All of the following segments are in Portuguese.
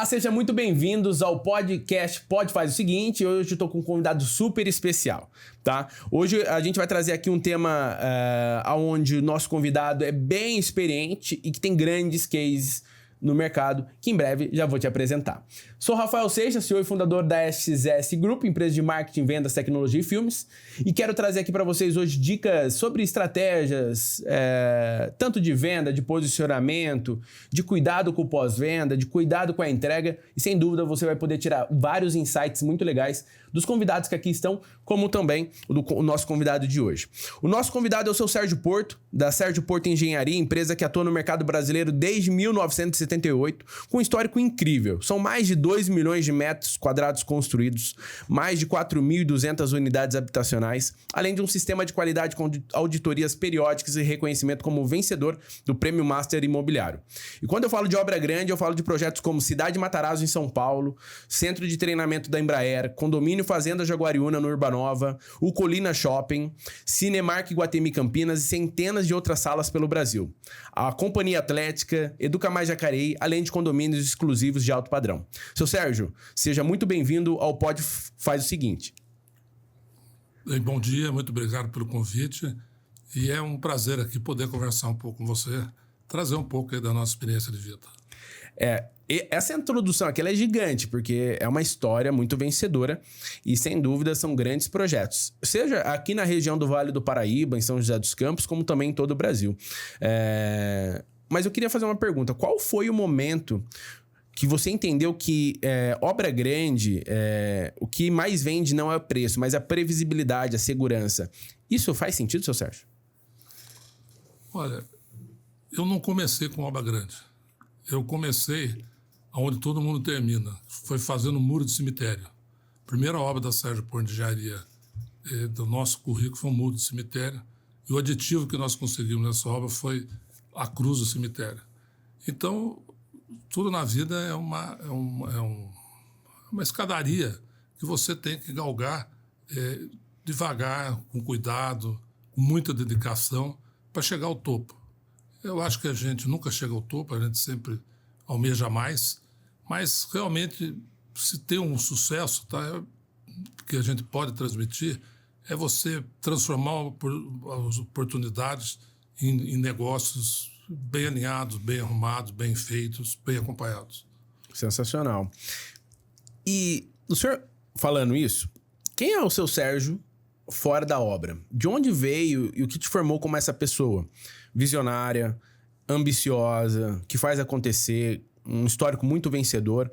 Olá, sejam muito bem-vindos ao podcast Pode Faz o Seguinte. Hoje eu estou com um convidado super especial, tá? Hoje a gente vai trazer aqui um tema onde o nosso convidado é bem experiente e que tem grandes cases no mercado, que em breve já vou te apresentar. Sou Rafael Seixas, CEO e fundador da SXS Group, empresa de marketing, vendas, tecnologia e filmes, e quero trazer aqui para vocês hoje dicas sobre estratégias, tanto de venda, de posicionamento, de cuidado com o pós-venda, de cuidado com a entrega, e sem dúvida você vai poder tirar vários insights muito legais dos convidados que aqui estão, como também o nosso convidado de hoje. O nosso convidado é o seu Sérgio Porto, da Sérgio Porto Engenharia, empresa que atua no mercado brasileiro desde 1978, com um histórico incrível. São mais de 2 milhões de metros quadrados construídos, mais de 4.200 unidades habitacionais, além de um sistema de qualidade com auditorias periódicas e reconhecimento como vencedor do Prêmio Master Imobiliário. E quando eu falo de obra grande, eu falo de projetos como Cidade Matarazzo em São Paulo, Centro de Treinamento da Embraer, Condomínio Fazenda Jaguariúna no Urbanova, o Colina Shopping, Cinemark Iguatemi Campinas e centenas de outras salas pelo Brasil. A Companhia Atlética, Educa Mais Jacareí, além de condomínios exclusivos de alto padrão. Seu Sérgio, seja muito bem-vindo ao Pode Faz o Seguinte. Bom dia, muito obrigado pelo convite. E é um prazer aqui poder conversar um pouco com você, trazer um pouco aí da nossa experiência de vida. Essa introdução aqui ela é gigante, porque é uma história muito vencedora e, sem dúvida, são grandes projetos. Seja aqui na região do Vale do Paraíba, em São José dos Campos, como também em todo o Brasil. Mas eu queria fazer uma pergunta. Qual foi o momento que você entendeu que obra grande, o que mais vende não é o preço, mas a previsibilidade, a segurança? Isso faz sentido, seu Sérgio? Olha, eu não comecei com obra grande. Eu comecei onde todo mundo termina. Foi fazendo muro de cemitério. A primeira obra da Sérgio Porto Engenharia do nosso currículo foi um muro de cemitério. E o aditivo que nós conseguimos nessa obra foi a cruz do cemitério. Então, tudo na vida é uma escadaria que você tem que galgar devagar, com cuidado, com muita dedicação, para chegar ao topo. Eu acho que a gente nunca chega ao topo, a gente sempre almeja mais, mas realmente, se tem um sucesso, tá, que a gente pode transmitir, é você transformar as oportunidades em negócios bem alinhados, bem arrumados, bem feitos, bem acompanhados. Sensacional. E o senhor, falando isso, quem é o seu Sérgio fora da obra? De onde veio e o que te formou como essa pessoa? Visionária, ambiciosa, que faz acontecer, um histórico muito vencedor.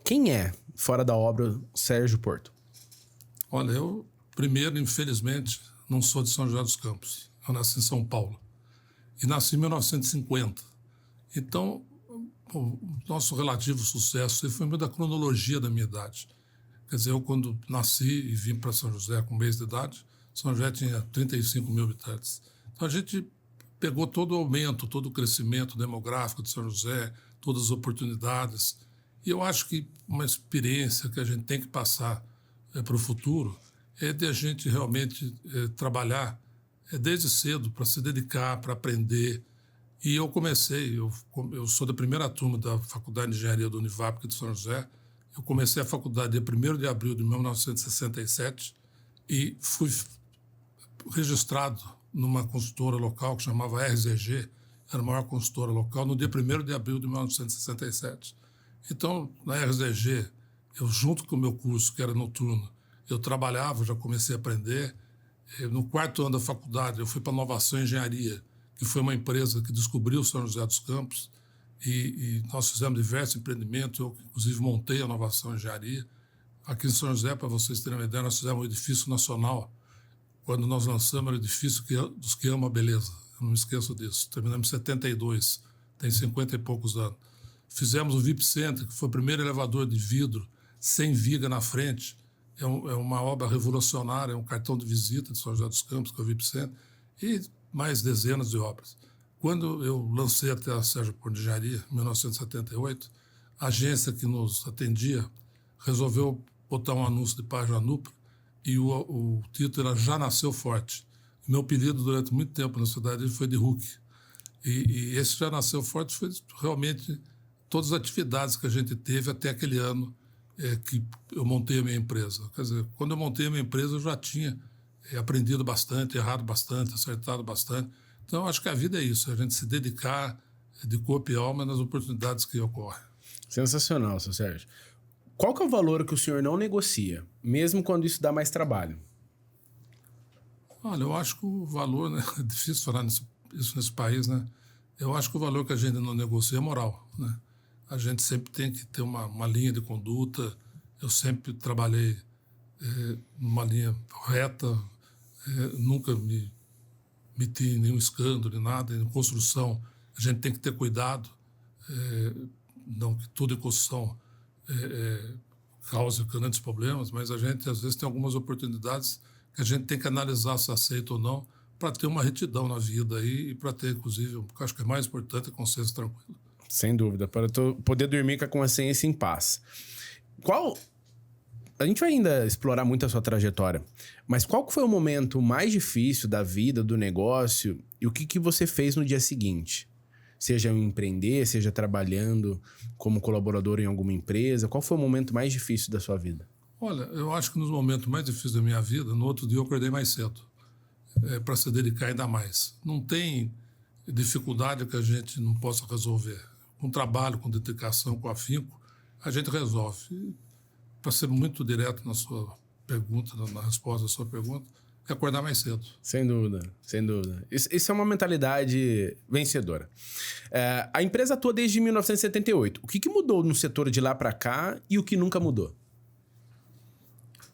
Quem é, fora da obra, Sérgio Porto? Olha, eu, primeiro, infelizmente, não sou de São José dos Campos. Eu nasci em São Paulo. E nasci em 1950. Então, o nosso relativo sucesso foi meio da cronologia da minha idade. Quer dizer, eu quando nasci e vim para São José com um mês de idade, São José tinha 35 mil habitantes. Então a gente pegou todo o aumento, todo o crescimento demográfico de São José, todas as oportunidades. E eu acho que uma experiência que a gente tem que passar para o futuro é de a gente realmente trabalhar desde cedo para se dedicar, para aprender. E eu comecei, eu sou da primeira turma da Faculdade de Engenharia do Univap aqui de São José. Eu comecei a faculdade dia 1º de abril de 1967 e fui registrado numa consultora local que chamava RZG, era a maior consultora local, no dia 1º de abril de 1967. Então, na RZG, eu junto com o meu curso, que era noturno, eu trabalhava, já comecei a aprender. No 4º ano da faculdade, eu fui para a Inovação Engenharia, que foi uma empresa que descobriu São José dos Campos, e nós fizemos diversos empreendimentos, eu inclusive montei a Inovação Engenharia. Aqui em São José, para vocês terem uma ideia, nós fizemos um edifício nacional. Quando nós lançamos, era o edifício dos que amam a beleza. Eu não me esqueço disso. Terminamos em 72, tem 50 e poucos anos. Fizemos o VIP Center, que foi o primeiro elevador de vidro, sem viga na frente. É uma obra revolucionária, é um cartão de visita de São José dos Campos, que é o VIP Center, e mais dezenas de obras. Quando eu lancei até a Sérgio Porto Engenharia, em 1978, a agência que nos atendia resolveu botar um anúncio de página dupla e o título era Já Nasceu Forte. Meu apelido durante muito tempo na cidade foi de Hulk. E esse Já Nasceu Forte foi realmente todas as atividades que a gente teve até aquele ano que eu montei a minha empresa. Quer dizer, quando eu montei a minha empresa, eu já tinha aprendido bastante, errado bastante, acertado bastante. Então, eu acho que a vida é isso, a gente se dedicar de corpo e alma nas oportunidades que ocorrem. Sensacional, seu Sérgio. Qual que é o valor que o senhor não negocia, mesmo quando isso dá mais trabalho? Olha, eu acho que o valor, né, é difícil falar isso nesse país, né? Eu acho que o valor que a gente não negocia é moral, né? A gente sempre tem que ter uma linha de conduta. Eu sempre trabalhei numa linha reta, nunca me meti em nenhum escândalo, nada. Em construção, a gente tem que ter cuidado, não que toda construção cause grandes problemas, mas a gente, às vezes, tem algumas oportunidades que a gente tem que analisar se aceita ou não, para ter uma retidão na vida aí e para ter, inclusive, o que eu acho que é mais importante, a consciência tranquila. Sem dúvida, para poder dormir com a consciência em paz. A gente vai ainda explorar muito a sua trajetória, mas qual que foi o momento mais difícil da vida, do negócio, e o que você fez no dia seguinte? Seja em empreender, seja trabalhando como colaborador em alguma empresa, qual foi o momento mais difícil da sua vida? Olha, eu acho que nos momentos mais difíceis da minha vida, no outro dia eu acordei mais cedo, para se dedicar ainda mais. Não tem dificuldade que a gente não possa resolver. Com trabalho, com dedicação, com afinco, a gente resolve. Para ser muito direto na sua pergunta, na resposta da sua pergunta, é acordar mais cedo. Sem dúvida, sem dúvida. Isso é uma mentalidade vencedora. A empresa atua desde 1978. O que mudou no setor de lá para cá e o que nunca mudou?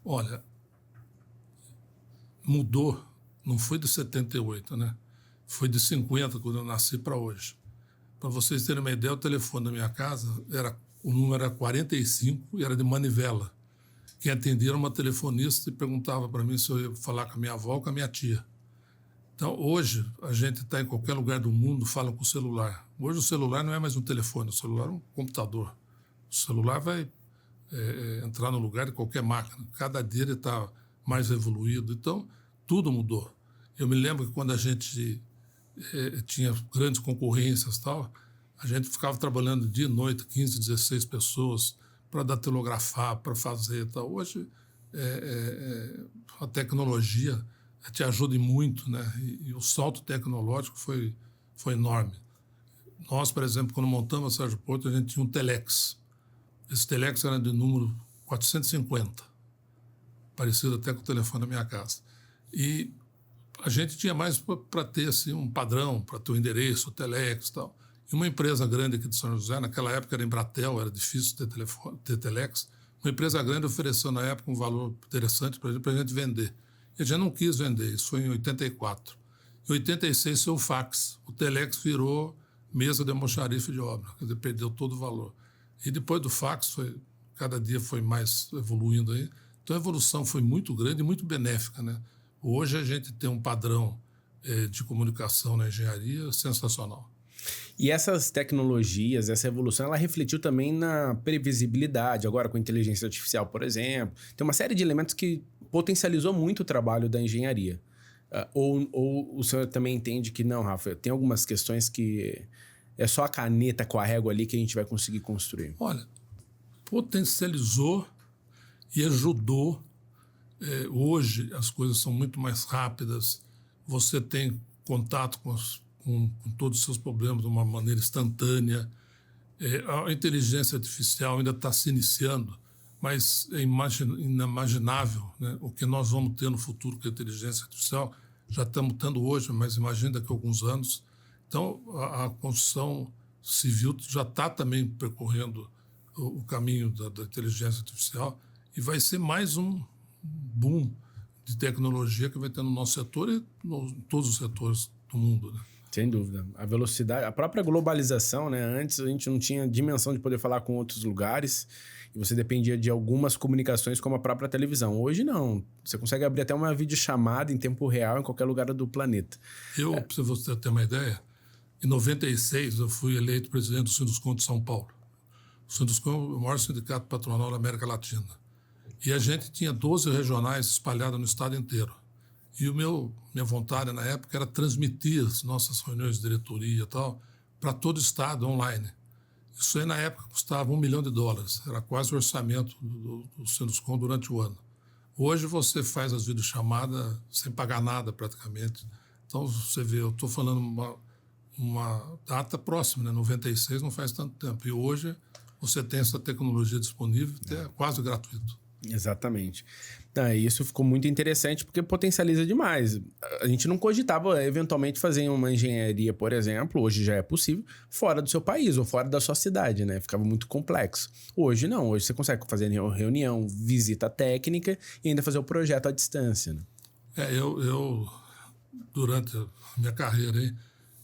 Olha, mudou, não foi de 78, né? Foi de 50, quando eu nasci, para hoje. Para vocês terem uma ideia, o telefone da minha casa, o número era 45 e era de manivela. Quem atendia era uma telefonista e perguntava para mim se eu ia falar com a minha avó ou com a minha tia. Então, hoje, a gente está em qualquer lugar do mundo, fala com o celular. Hoje, o celular não é mais um telefone, o celular é um computador. O celular vai entrar no lugar de qualquer máquina. Cada dia ele está mais evoluído. Então, tudo mudou. Eu me lembro que quando a gente tinha grandes concorrências e tal, a gente ficava trabalhando dia e noite, 15, 16 pessoas, para datilografar, para fazer e tal. Hoje, a tecnologia te ajuda muito, né? E o salto tecnológico foi enorme. Nós, por exemplo, quando montamos a Sérgio Porto, a gente tinha um telex. Esse telex era de número 450, parecido até com o telefone da minha casa. E a gente tinha mais para ter assim, um padrão, para ter o endereço, o telex e tal. E uma empresa grande aqui de São José, naquela época era Embratel, era difícil ter telex, uma empresa grande ofereceu na época um valor interessante para a gente vender. E a gente não quis vender, isso foi em 84. Em 86 foi o fax, o telex virou mesa de almoxarife de obra, quer dizer, perdeu todo o valor. E depois do fax, cada dia foi mais evoluindo aí. Então a evolução foi muito grande e muito benéfica, né? Hoje a gente tem um padrão de comunicação na engenharia sensacional. E essas tecnologias, essa evolução, ela refletiu também na previsibilidade, agora com inteligência artificial, por exemplo. Tem uma série de elementos que potencializou muito o trabalho da engenharia. Ou o senhor também entende que não, Rafa, tem algumas questões que é só a caneta com a régua ali que a gente vai conseguir construir? Olha, potencializou e ajudou. Hoje as coisas são muito mais rápidas, você tem contato com todos os seus problemas de uma maneira instantânea. A inteligência artificial ainda está se iniciando, mas é inimaginável, né, o que nós vamos ter no futuro com a inteligência artificial. Já estamos tendo hoje, mas imagina daqui a alguns anos. Então, a construção civil já está também percorrendo o caminho da inteligência artificial e vai ser mais um boom de tecnologia que vai ter no nosso setor e em todos os setores do mundo, né? Sem dúvida. A velocidade, a própria globalização, né? Antes a gente não tinha dimensão de poder falar com outros lugares e você dependia de algumas comunicações como a própria televisão. Hoje não. Você consegue abrir até uma videochamada em tempo real em qualquer lugar do planeta. Para você ter uma ideia, em 96 eu fui eleito presidente do Sinduscon de São Paulo. O Sinduscon é o maior sindicato patronal da América Latina. E a gente tinha 12 regionais espalhadas no estado inteiro. E minha vontade na época era transmitir as nossas reuniões de diretoria e tal para todo o estado online. Isso aí, na época, custava $1 milhão. Era quase o orçamento do Sinuscom durante o ano. Hoje, você faz as videochamadas sem pagar nada, praticamente. Então, você vê, eu estou falando uma data próxima, né? 96 não faz tanto tempo. E hoje, você tem essa tecnologia disponível, é quase gratuito. Exatamente. Isso ficou muito interessante porque potencializa demais. A gente não cogitava eventualmente fazer uma engenharia, por exemplo, hoje já é possível, fora do seu país ou fora da sua cidade, né? Ficava muito complexo. Hoje não, hoje você consegue fazer reunião, visita técnica e ainda fazer o projeto à distância, né? Eu durante a minha carreira aí,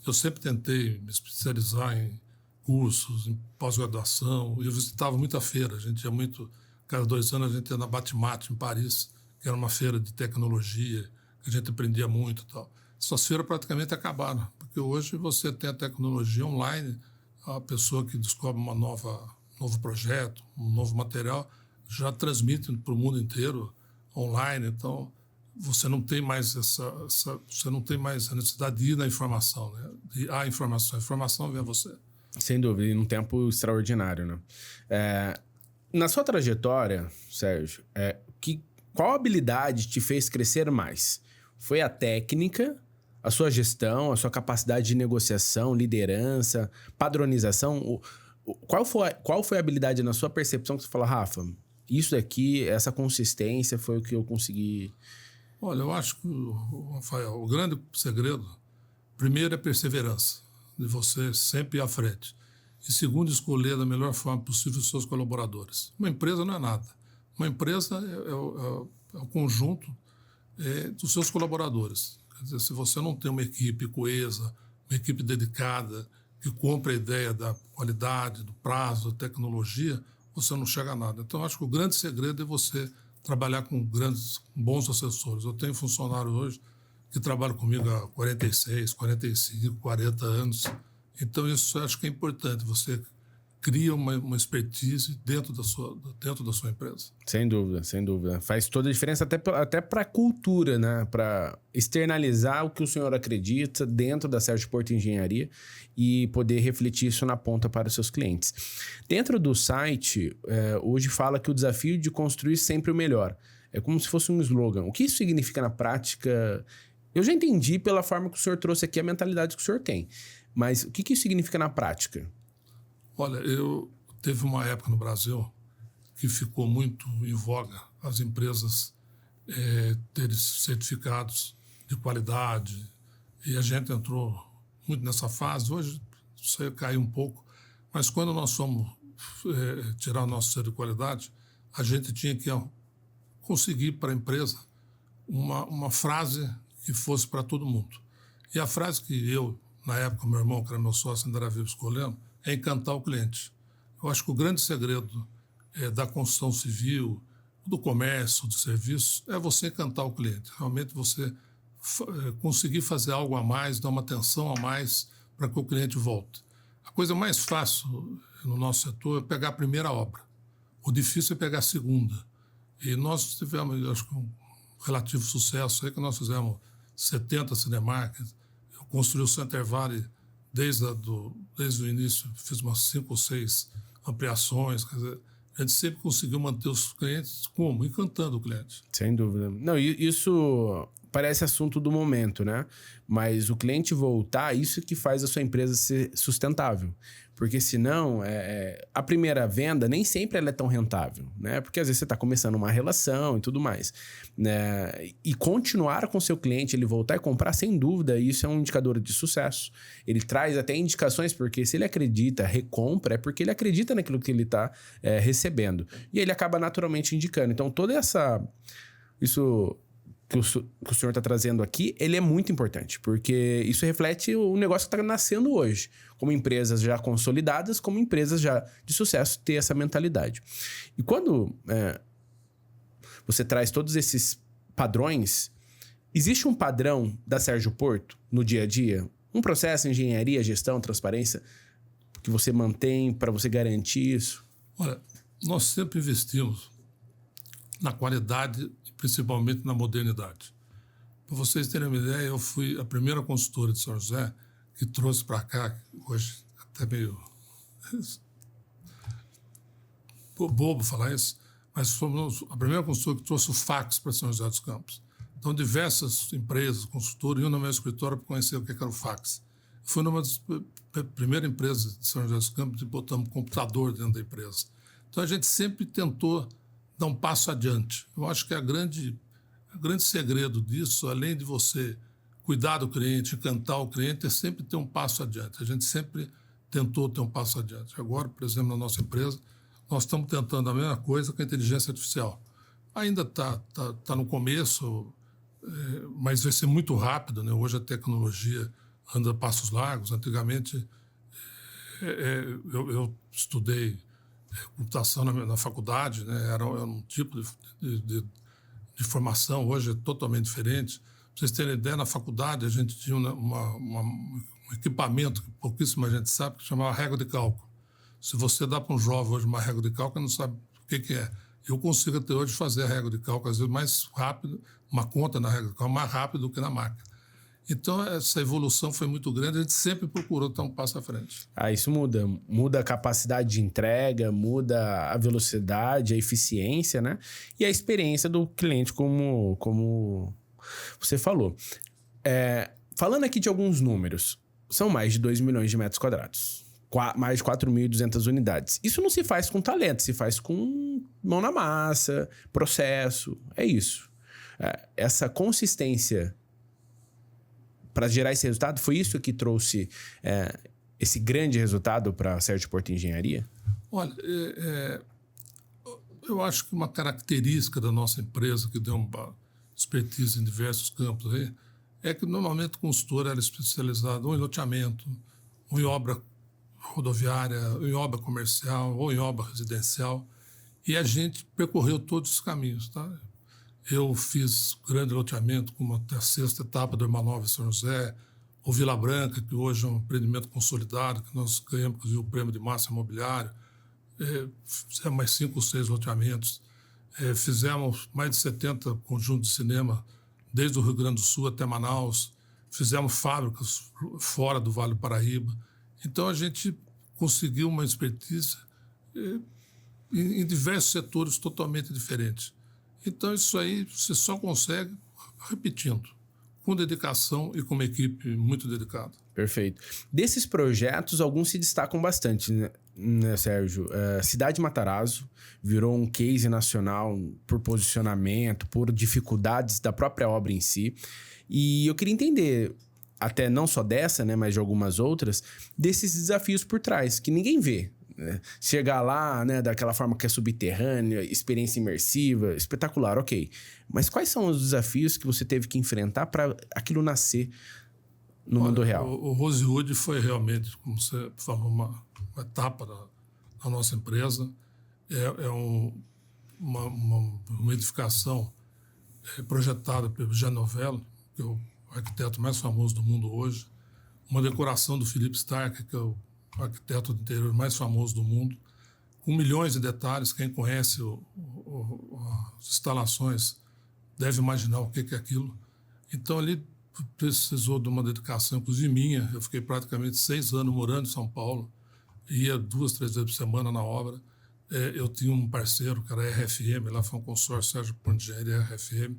eu sempre tentei me especializar em cursos, em pós-graduação. Eu visitava muita feira, a gente ia muito... Cada 2 anos a gente ia na Batimate, em Paris, que era uma feira de tecnologia, que a gente aprendia muito e tal. Essas feiras praticamente acabaram, porque hoje você tem a tecnologia online, a pessoa que descobre um novo projeto, um novo material, já transmite para o mundo inteiro online. Então, você não tem mais você não tem mais a necessidade de ir na informação, né? A informação vem a você. Sem dúvida, e num tempo extraordinário, né? Na sua trajetória, Sérgio, qual habilidade te fez crescer mais? Foi a técnica, a sua gestão, a sua capacidade de negociação, liderança, padronização? Qual foi a habilidade na sua percepção que você fala, Rafa, isso daqui, essa consistência foi o que eu consegui... Olha, eu acho que, Rafael, o grande segredo, primeiro é perseverança, de você sempre ir à frente. E segundo, escolher da melhor forma possível os seus colaboradores. Uma empresa não é nada. Uma empresa é o conjunto dos seus colaboradores. Quer dizer, se você não tem uma equipe coesa, uma equipe dedicada, que compra a ideia da qualidade, do prazo, da tecnologia, você não chega a nada. Então, acho que o grande segredo é você trabalhar com bons assessores. Eu tenho funcionários hoje que trabalham comigo há 46, 45, 40 anos. Então, isso eu acho que é importante. Você cria uma expertise dentro da sua empresa. Sem dúvida, sem dúvida. Faz toda a diferença até para a cultura, né? Para externalizar o que o senhor acredita dentro da Sérgio Porto Engenharia e poder refletir isso na ponta para os seus clientes. Dentro do site, hoje fala que o desafio de construir sempre o melhor. É como se fosse um slogan. O que isso significa na prática? Eu já entendi pela forma que o senhor trouxe aqui a mentalidade que o senhor tem. Mas o que isso significa na prática? Olha, teve uma época no Brasil que ficou muito em voga as empresas terem certificados de qualidade, e a gente entrou muito nessa fase. Hoje isso aí caiu um pouco, mas quando nós fomos tirar o nosso selo de qualidade, a gente tinha que conseguir para a empresa uma frase que fosse para todo mundo. E a frase que eu, na época, meu irmão, que era meu sócio, ainda era vivo, escolhendo, é encantar o cliente. Eu acho que o grande segredo da construção civil, do comércio, do serviço, é você encantar o cliente. Realmente você conseguir fazer algo a mais, dar uma atenção a mais para que o cliente volte. A coisa mais fácil no nosso setor é pegar a primeira obra. O difícil é pegar a segunda. E nós tivemos, acho que, um relativo sucesso aí, que nós fizemos 70 Cinemarks. Eu construí o Center Valley desde o início, fiz umas 5 ou 6 ampliações. Quer dizer, a gente sempre conseguiu manter os clientes como? Encantando o cliente. Sem dúvida. Não, isso parece assunto do momento, né? Mas o cliente voltar, isso que faz a sua empresa ser sustentável. Porque senão, a primeira venda nem sempre ela é tão rentável, né? Porque às vezes você está começando uma relação e tudo mais, né? E continuar com o seu cliente, ele voltar e comprar, sem dúvida, isso é um indicador de sucesso. Ele traz até indicações, porque se ele acredita, recompra, é porque ele acredita naquilo que ele está recebendo. E ele acaba naturalmente indicando. Então, isso que o senhor está trazendo aqui, ele é muito importante, porque isso reflete o negócio que está nascendo hoje, como empresas já consolidadas, como empresas já de sucesso, ter essa mentalidade. E quando você traz todos esses padrões, existe um padrão da Sérgio Porto no dia a dia? Um processo, engenharia, gestão, transparência, que você mantém para você garantir isso? Olha, nós sempre investimos na qualidade, principalmente na modernidade. Para vocês terem uma ideia, eu fui a primeira consultora de São José que trouxe para cá, hoje até meio bobo falar isso, mas fomos a primeira construtora que trouxe o fax para São José dos Campos. Então, diversas empresas, consultoras, iam no meu escritório para conhecer o que era o fax. Foi numa das primeiras empresas de São José dos Campos e botamos computador dentro da empresa. Então, a gente sempre tentou dar um passo adiante. Eu acho que o grande segredo disso, além de você cuidar do cliente, encantar o cliente, é sempre ter um passo adiante. A gente sempre tentou ter um passo adiante. Agora, por exemplo, na nossa empresa, nós estamos tentando a mesma coisa com a inteligência artificial. Ainda tá no começo, mas vai ser muito rápido, né? Hoje a tecnologia anda a passos largos. Antigamente, eu estudei computação na faculdade, né? Era um tipo de formação, hoje é totalmente diferente. Para vocês terem ideia, na faculdade a gente tinha um equipamento que pouquíssima gente sabe, que chamava régua de cálculo. Se você dá para um jovem hoje uma régua de cálculo, ele não sabe o que é. Eu consigo até hoje fazer a régua de cálculo, às vezes mais rápido, uma conta na régua de cálculo mais rápido do que na máquina. Então, essa evolução foi muito grande, a gente sempre procurou dar um passo à frente. Isso muda. Muda a capacidade de entrega, muda a velocidade, a eficiência, né? E a experiência do cliente, como você falou. Falando aqui de alguns números, são mais de 2 milhões de metros quadrados. Mais de 4.200 unidades. Isso não se faz com talento, se faz com mão na massa, processo, é isso. Essa consistência para gerar esse resultado, foi isso que trouxe esse grande resultado para a Sérgio Porto Engenharia? Olha, eu acho que uma característica da nossa empresa, que deu uma expertise em diversos campos aí, é que normalmente o consultor era especializado ou em loteamento, ou em obra rodoviária, ou em obra comercial, ou em obra residencial, e a gente percorreu todos os caminhos, tá? Eu fiz grande loteamento, como até a 6ª etapa do Hermanópolis São José, o Vila Branca, que hoje é um empreendimento consolidado, que nós ganhamos, inclusive, o prêmio de massa imobiliário. Fizemos mais 5 ou 6 loteamentos. Fizemos mais de 70 conjuntos de cinema, desde o Rio Grande do Sul até Manaus. Fizemos fábricas fora do Vale do Paraíba. Então, a gente conseguiu uma expertise em diversos setores totalmente diferentes. Então, isso aí você só consegue repetindo, com dedicação e com uma equipe muito dedicada. Perfeito. Desses projetos, alguns se destacam bastante, né, Sérgio? Cidade Matarazzo virou um case nacional por posicionamento, por dificuldades da própria obra em si. E eu queria entender, até não só dessa, né, mas de algumas outras, desses desafios por trás, que ninguém vê. Chegar lá, né, daquela forma que é subterrânea, experiência imersiva, espetacular, ok. Mas quais são os desafios que você teve que enfrentar para aquilo nascer no mundo real? O Rosewood foi realmente, como você falou, uma etapa da nossa empresa. Uma edificação projetada pelo Genovello, que é o arquiteto mais famoso do mundo hoje. Uma decoração do Philippe Starck, que é o arquiteto do interior mais famoso do mundo, com milhões de detalhes. Quem conhece as instalações deve imaginar o que é aquilo. Então, ali precisou de uma dedicação, inclusive minha. Eu fiquei praticamente 6 anos morando em São Paulo, ia 2, 3 vezes por semana na obra. Eu tinha um parceiro, que era a RFM, lá foi um consórcio, Sérgio Porto Engenharia, RFM.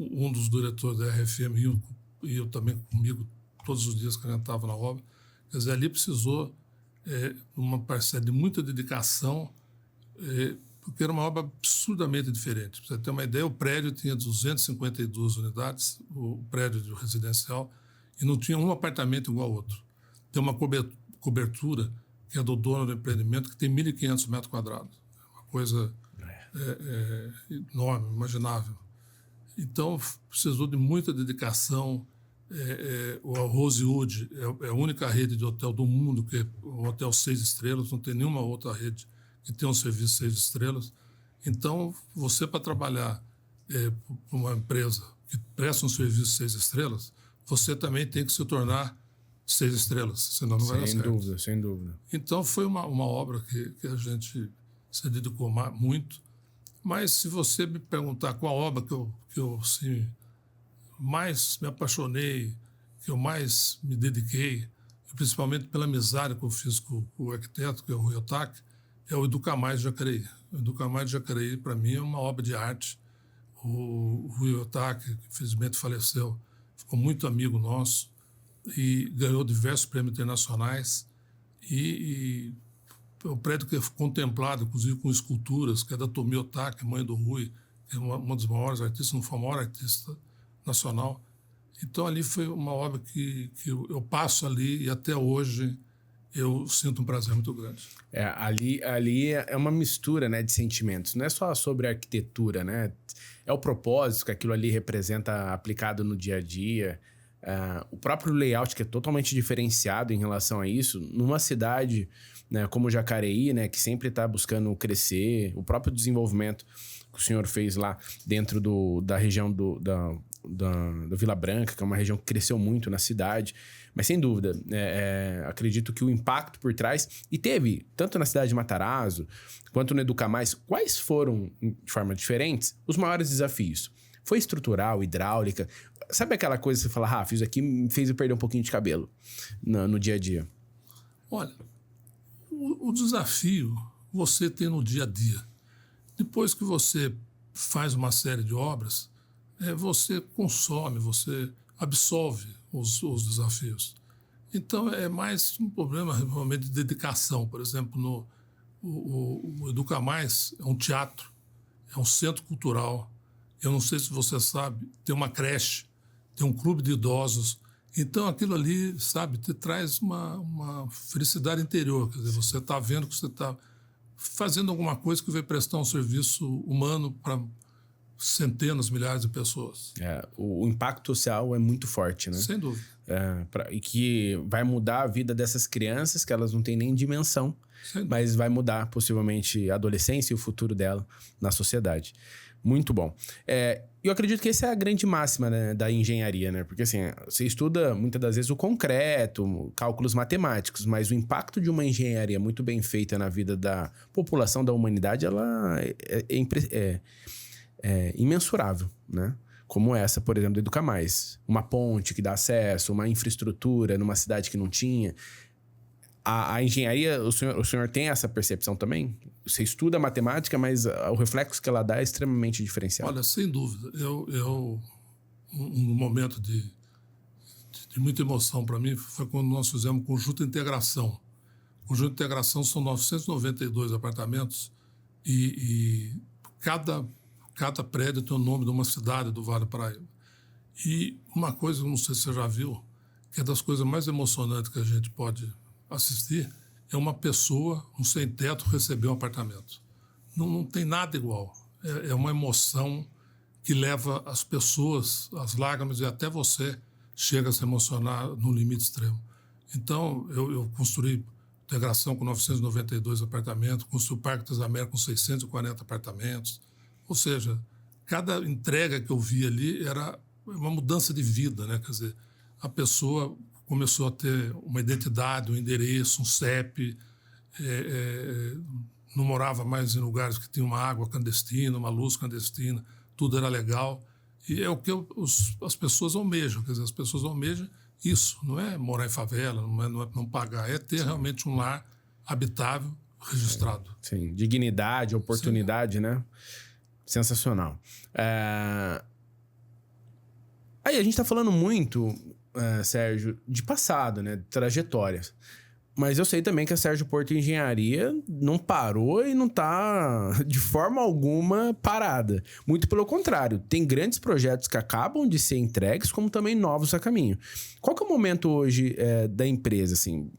Um dos diretores da RFM ia também comigo todos os dias que a gente estava na obra. Quer dizer, ali precisou uma parcela de muita dedicação, porque era uma obra absurdamente diferente. Para você ter uma ideia, o prédio tinha 252 unidades, o prédio de residencial, e não tinha um apartamento igual ao outro. Tem uma cobertura, que é do dono do empreendimento, que tem 1.500 metros quadrados. Uma coisa enorme, imaginável. Então, precisou de muita dedicação. O Rosewood é a única rede de hotel do mundo, que é um hotel 6 estrelas, não tem nenhuma outra rede que tenha um serviço 6 estrelas. Então, você, para trabalhar para uma empresa que presta um serviço 6 estrelas, você também tem que se tornar 6 estrelas, senão não vai dar certo. Sem dúvida, sem dúvida. Então, foi uma obra que a gente se dedicou muito. Mas, se você me perguntar qual obra que eu assim, mais me apaixonei, que eu mais me dediquei, principalmente pela amizade que eu fiz com o arquiteto, que é o Rui Otaki, é o Educar Mais de Jacareí. O Educa Mais de Jacareí, para mim, é uma obra de arte. O Rui Otaki, que infelizmente faleceu, ficou muito amigo nosso e ganhou diversos prêmios internacionais. E o prédio que é contemplado, inclusive com esculturas, que é da Tomi Otaki, mãe do Rui, que é uma das maiores artistas, não foi a maior artista nacional. Então, ali foi uma obra que eu passo ali e até hoje eu sinto um prazer muito grande. Ali é uma mistura, né, de sentimentos. Não é só sobre a arquitetura, né? É o propósito que aquilo ali representa aplicado no dia a dia. O próprio layout, que é totalmente diferenciado em relação a isso. Numa cidade, né, como Jacareí, né, que sempre está buscando crescer. O próprio desenvolvimento que o senhor fez lá dentro da região da Vila Branca, que é uma região que cresceu muito na cidade. Mas, sem dúvida, acredito que o impacto por trás... E teve, tanto na cidade de Matarazzo, quanto no Educa Mais, quais foram, de forma diferentes, os maiores desafios? Foi estrutural, hidráulica? Sabe aquela coisa que você fala, Rafa, isso aqui me fez eu perder um pouquinho de cabelo no dia a dia? Olha, o desafio você tem no dia a dia. Depois que você faz uma série de obras, você consome, você absolve os desafios. Então, é mais um problema realmente de dedicação. Por exemplo, o Educa Mais é um teatro, é um centro cultural. Eu não sei se você sabe, tem uma creche, tem um clube de idosos. Então, aquilo ali, sabe, te traz uma felicidade interior. Quer dizer, você está vendo que você está fazendo alguma coisa que vai prestar um serviço humano para centenas, milhares de pessoas. O impacto social é muito forte, né? Sem dúvida. E que vai mudar a vida dessas crianças, que elas não têm nem dimensão, mas vai mudar possivelmente a adolescência e o futuro dela na sociedade. Muito bom. Eu acredito que essa é a grande máxima, né, da engenharia, né? Porque assim, você estuda muitas das vezes o concreto, cálculos matemáticos, mas o impacto de uma engenharia muito bem feita na vida da população, da humanidade, ela é imensurável, né? Como essa, por exemplo, do Educa Mais. Uma ponte que dá acesso, uma infraestrutura numa cidade que não tinha. A engenharia, o senhor tem essa percepção também? Você estuda matemática, mas o reflexo que ela dá é extremamente diferenciado. Olha, sem dúvida. Um momento de muita emoção para mim foi quando nós fizemos Conjunto Integração. Conjunto Integração são 992 apartamentos e cada prédio tem o nome de uma cidade do Vale do Paraíba. E uma coisa, não sei se você já viu, que é das coisas mais emocionantes que a gente pode assistir, é uma pessoa, um sem-teto, receber um apartamento. Não tem nada igual. É uma emoção que leva as pessoas, as lágrimas, e até você chega a se emocionar no limite extremo. Então, eu construí integração com 992 apartamentos, construí o Parque das Américas com 640 apartamentos. Ou seja, cada entrega que eu vi ali era uma mudança de vida, né? Quer dizer, a pessoa começou a ter uma identidade, um endereço, um CEP, não morava mais em lugares que tinham uma água clandestina, uma luz clandestina, tudo era legal. E é o que as pessoas almejam, quer dizer, as pessoas almejam isso, não é morar em favela, não é não pagar, é ter realmente um lar habitável, registrado. Sim, dignidade, oportunidade, né? Sensacional. Aí a gente tá falando muito, Sérgio, de passado, né? De trajetórias. Mas eu sei também que a Sérgio Porto Engenharia não parou e não tá de forma alguma parada. Muito pelo contrário, tem grandes projetos que acabam de ser entregues, como também novos a caminho. Qual que é o momento hoje da empresa, assim?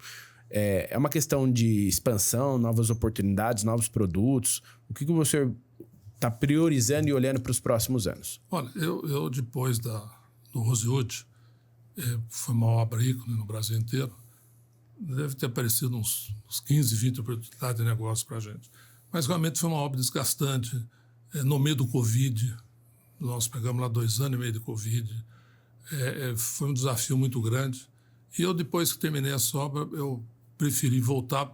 É uma questão de expansão, novas oportunidades, novos produtos? O que você está priorizando e olhando para os próximos anos? Olha, eu depois do Rosewood, foi uma obra ícone no Brasil inteiro, deve ter aparecido uns 15, 20 oportunidades de negócio para a gente. Mas realmente foi uma obra desgastante. No meio do Covid, nós pegamos lá 2 anos e meio de Covid, foi um desafio muito grande. E eu, depois que terminei essa obra, eu preferi voltar,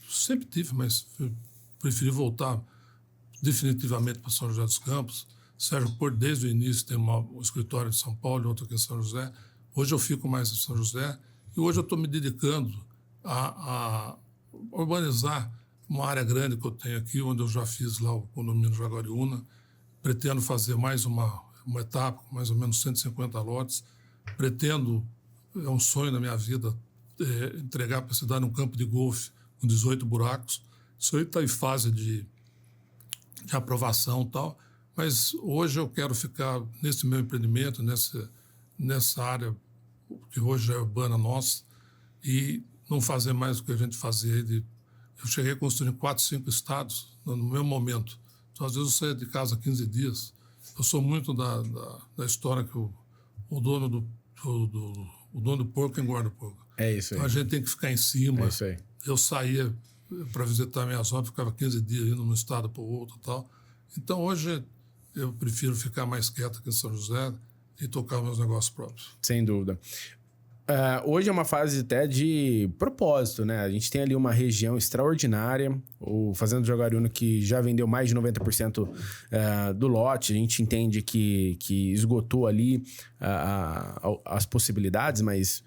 sempre tive, mas preferi voltar definitivamente para São José dos Campos. Sérgio Porto, desde o início, tem um escritório em São Paulo e outro aqui em São José. Hoje eu fico mais em São José. E hoje eu estou me dedicando a urbanizar uma área grande que eu tenho aqui, onde eu já fiz lá o condomínio Jaguariúna. Pretendo fazer mais uma etapa, com mais ou menos 150 lotes. Pretendo, é um sonho da minha vida, entregar para a cidade um campo de golfe com 18 buracos. Isso aí está em fase de aprovação e tal. Mas hoje eu quero ficar nesse meu empreendimento, nessa área que hoje é urbana nossa, e não fazer mais o que a gente fazia. Eu cheguei a construir em 4, 5 estados no meu momento. Então, às vezes, eu saía de casa 15 dias. Eu sou muito da história que o dono do porco engorda o porco. É isso aí. Então, a gente tem que ficar em cima. É isso aí. Eu saía para visitar minhas obras, ficava 15 dias indo de um estado para o outro e tal. Então, hoje, eu prefiro ficar mais quieto aqui em São José e tocar meus negócios próprios. Sem dúvida. Hoje é uma fase até de propósito, né? A gente tem ali uma região extraordinária, o Fazenda do Jaguariúna, que já vendeu mais de 90% do lote. A gente entende que esgotou ali as possibilidades, mas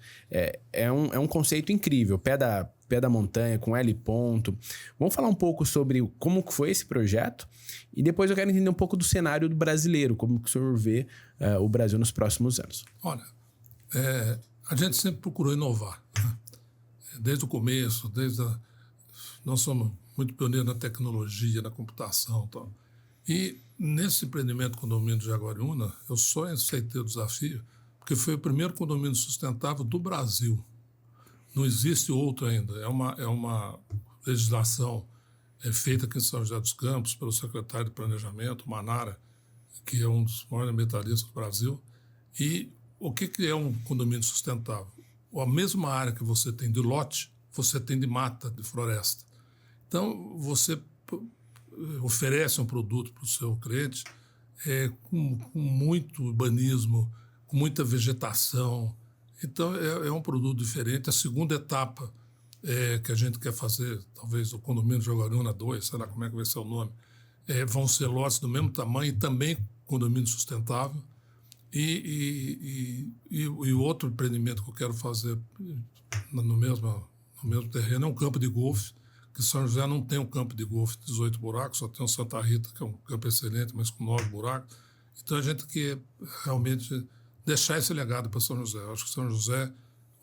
é um conceito incrível, pé da montanha, com L ponto. Vamos falar um pouco sobre como que foi esse projeto e depois eu quero entender um pouco do cenário do brasileiro, como que o senhor vê o Brasil nos próximos anos. Olha, a gente sempre procurou inovar, né? Desde o começo, nós somos muito pioneiros na tecnologia, na computação e tal. E nesse empreendimento condomínio de Jaguariúna, eu só aceitei o desafio porque foi o primeiro condomínio sustentável do Brasil. Não existe outro ainda. É uma legislação feita aqui em São José dos Campos pelo secretário de Planejamento, Manara, que é um dos maiores ambientalistas do Brasil. E o que é um condomínio sustentável? A mesma área que você tem de lote, você tem de mata, de floresta. Então, você oferece um produto para o seu cliente com muito urbanismo, com muita vegetação. Então, é um produto diferente. A segunda etapa que a gente quer fazer, talvez o condomínio de Jaguariúna 2, sei lá como é que vai ser o nome, vão ser lotes do mesmo tamanho e também condomínio sustentável. E o outro empreendimento que eu quero fazer no mesmo terreno é um campo de golfe, que São José não tem um campo de golfe de 18 buracos, só tem o Santa Rita, que é um campo excelente, mas com 9 buracos. Então a gente quer realmente deixar esse legado para São José. Eu acho que São José,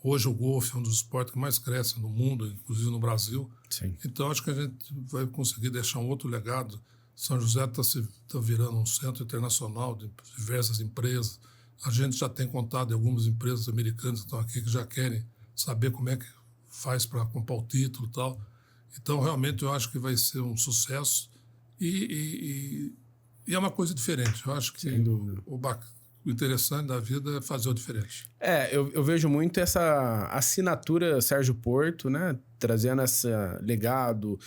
hoje o golfe é um dos esportes que mais cresce no mundo, inclusive no Brasil. Sim. Então acho que a gente vai conseguir deixar um outro legado. São José está virando um centro internacional de diversas empresas. A gente já tem contato de algumas empresas americanas que estão aqui que já querem saber como é que faz para comprar o título e tal. Então, realmente, eu acho que vai ser um sucesso e é uma coisa diferente. Eu acho que o interessante da vida é fazer o diferente. Eu vejo muito essa assinatura Sérgio Porto, né? Trazendo esse legado.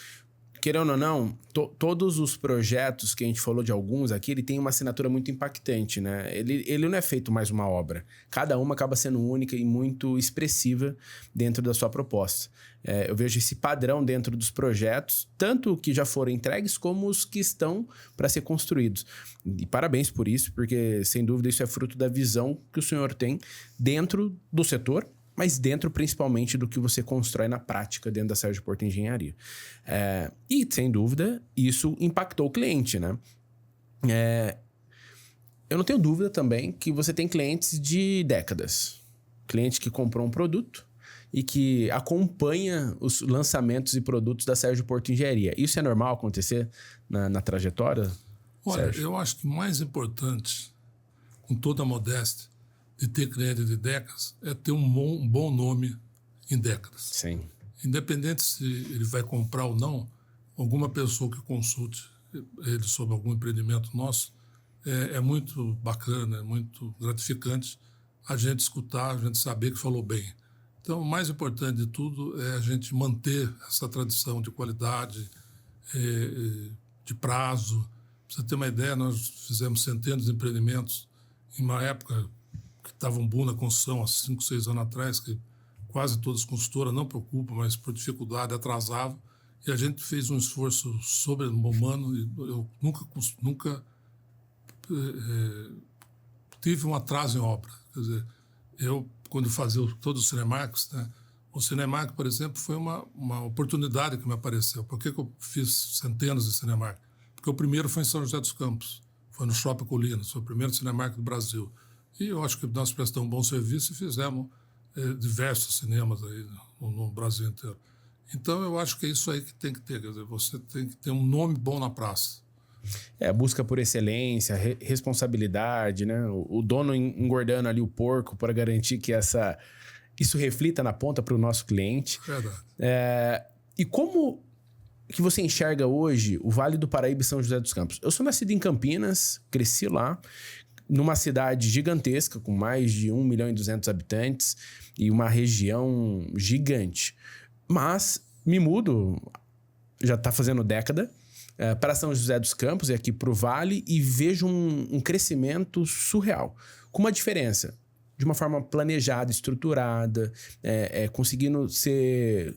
Querendo ou não, todos os projetos que a gente falou de alguns aqui, ele tem uma assinatura muito impactante, né? Ele não é feito mais uma obra. Cada uma acaba sendo única e muito expressiva dentro da sua proposta. Eu vejo esse padrão dentro dos projetos, tanto que já foram entregues como os que estão para ser construídos. E parabéns por isso, porque, sem dúvida, isso é fruto da visão que o senhor tem dentro do setor, mas dentro principalmente do que você constrói na prática dentro da Sérgio Porto Engenharia. E, sem dúvida, isso impactou o cliente, né? Eu não tenho dúvida também que você tem clientes de décadas. Cliente que comprou um produto e que acompanha os lançamentos e produtos da Sérgio Porto Engenharia. Isso é normal acontecer na trajetória, Olha, Sérgio? eu acho que mais importante, com toda a modéstia, de ter cliente de décadas é ter um bom nome em décadas. Sim. Independente se ele vai comprar ou não, alguma pessoa que consulte ele sobre algum empreendimento nosso, é muito bacana, é muito gratificante a gente escutar, a gente saber que falou bem. Então, o mais importante de tudo é a gente manter essa tradição de qualidade, de prazo. Para você ter uma ideia, nós fizemos centenas de empreendimentos em uma época que estava um boom na construção, há 5, 6 anos atrás, que quase todas as construtoras, não preocupam, mas por dificuldade atrasavam. E a gente fez um esforço sobre-humano e eu nunca tive um atraso em obra. Quer dizer, eu, quando fazia todos os Cinemarks, né, O Cinemark, por exemplo, foi uma oportunidade que me apareceu. Por que eu fiz centenas de Cinemark? Porque o primeiro foi em São José dos Campos, foi no Shopping Colinas, foi o primeiro Cinemark do Brasil. E eu acho que nós prestamos um bom serviço e fizemos diversos cinemas aí no Brasil inteiro. Então, eu acho que é isso aí que tem que ter. Quer dizer, você tem que ter um nome bom na praça. A busca por excelência, responsabilidade, né? O dono engordando ali o porco para garantir que isso reflita na ponta para o nosso cliente. Verdade. E como que você enxerga hoje o Vale do Paraíba e São José dos Campos? Eu sou nascido em Campinas, cresci lá, numa cidade gigantesca, com mais de 1.200.000 habitantes e uma região gigante. Mas me mudo, já está fazendo década, para São José dos Campos e aqui para o Vale e vejo um crescimento surreal. Com uma diferença, de uma forma planejada, estruturada, conseguindo ser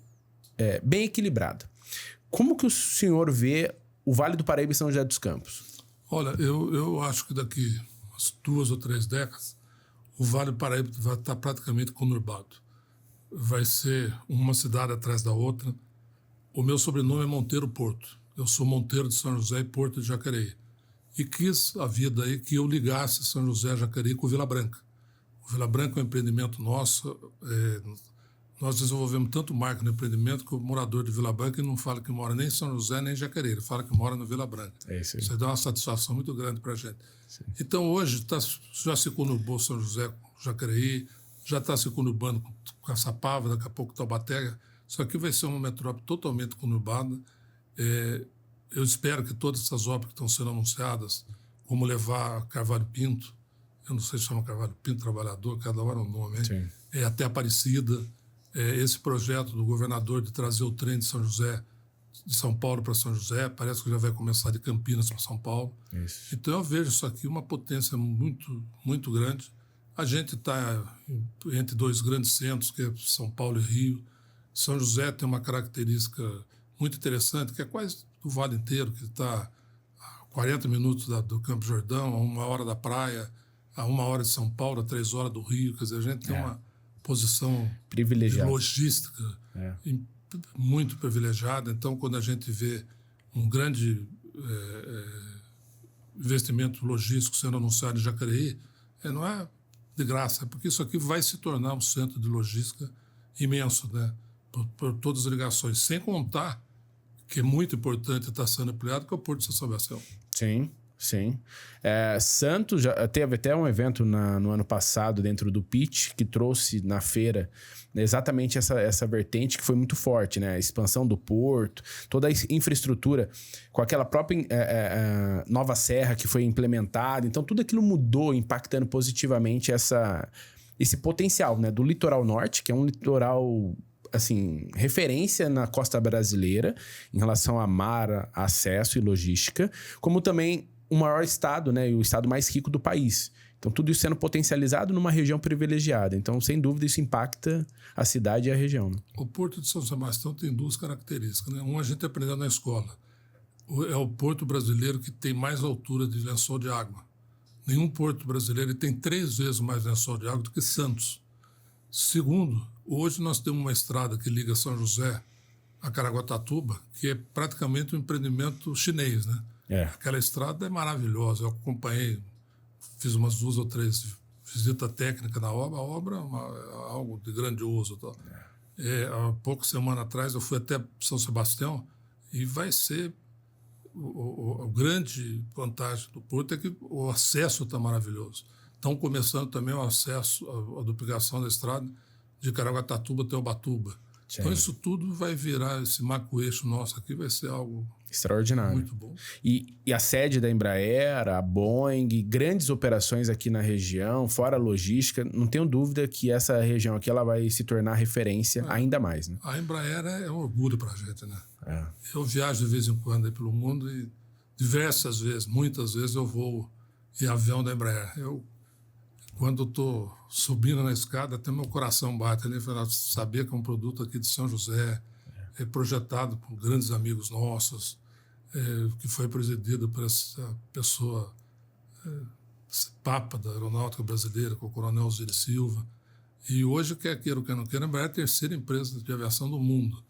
bem equilibrada. Como que o senhor vê o Vale do Paraíba e São José dos Campos? Olha, eu acho que daqui umas 2 ou 3 décadas, o Vale do Paraíba vai estar praticamente conurbado. Vai ser uma cidade atrás da outra. O meu sobrenome é Monteiro Porto. Eu sou Monteiro de São José e Porto de Jacareí. E quis a vida aí que eu ligasse São José e Jacareí com Vila Branca. O Vila Branca é um empreendimento nosso. Nós desenvolvemos tanto marca no empreendimento que o morador de Vila Branca não fala que mora nem em São José nem em Jacareí. Ele fala que mora no Vila Branca. Isso dá uma satisfação muito grande para a gente. Sim. Então, hoje, já se conurbou São José com Jacareí, já está se conurbando com Caçapava, daqui a pouco Taubaté. Isso aqui vai ser uma metrópole totalmente conurbada. Eu espero que todas essas obras que estão sendo anunciadas, como levar Carvalho Pinto, eu não sei se chama Carvalho Pinto Trabalhador, cada hora é um nome, até Aparecida, esse projeto do governador de trazer o trem de São Paulo para São José, parece que já vai começar de Campinas para São Paulo. Isso. Então eu vejo isso aqui uma potência muito, muito grande. A gente está entre 2 grandes centros, que é São Paulo e Rio. São José tem uma característica muito interessante, que é quase do vale inteiro, que está a 40 minutos do Campo Jordão, a 1 hora da praia, a 1 hora de São Paulo, a 3 horas do Rio. Quer dizer, a gente tem uma posição privilegiada, de logística muito privilegiada. Então, quando a gente vê um grande investimento logístico sendo anunciado em Jacareí, não é de graça, porque isso aqui vai se tornar um centro de logística imenso, né? Por todas as ligações, sem contar que é muito importante estar sendo ampliado, que é o Porto de São Sebastião. Sim, sim. Santos já teve até um evento no ano passado dentro do Pitch, que trouxe na feira exatamente essa vertente que foi muito forte, né? A expansão do porto, toda a infraestrutura com aquela própria nova serra que foi implementada. Então, tudo aquilo mudou, impactando positivamente esse potencial, né? Do litoral norte, que é um litoral, assim, referência na costa brasileira em relação a mar, acesso e logística, como também o maior estado, né, e o estado mais rico do país. Então, tudo isso sendo potencializado numa região privilegiada. Então, sem dúvida, isso impacta a cidade e a região. Né? O Porto de São Sebastião tem 2 características. Né? Uma a gente aprendeu na escola. É o porto brasileiro que tem mais altura de lençol de água. Nenhum porto brasileiro tem 3 vezes mais lençol de água do que Santos. Segundo, hoje nós temos uma estrada que liga São José a Caraguatatuba, que é praticamente um empreendimento chinês, né? Aquela estrada é maravilhosa. Eu acompanhei, fiz umas 2 ou 3 visitas técnicas na obra. A obra é algo de grandioso. Tá? Há poucas semanas atrás eu fui até São Sebastião e vai ser a grande vantagem do porto é que o acesso está maravilhoso. Estão começando também o acesso, a duplicação da estrada de Caraguatatuba até Ubatuba. Sim. Então, isso tudo vai virar, esse macro-eixo nosso aqui vai ser algo extraordinário. Muito bom. E a sede da Embraer, a Boeing, grandes operações aqui na região, fora a logística, não tenho dúvida que essa região aqui ela vai se tornar referência ainda mais. Né? A Embraer é um orgulho para a gente, né? Eu viajo de vez em quando aí pelo mundo e diversas vezes, muitas vezes eu vou em avião da Embraer. Quando estou subindo na escada, até meu coração bate ali, saber que é um produto aqui de São José, projetado por grandes amigos nossos, que foi presidido por essa pessoa, esse papa da aeronáutica brasileira, com o coronel Osiris Silva. E hoje, quer queira ou quer não queira, a Embraer é a terceira empresa de aviação do mundo.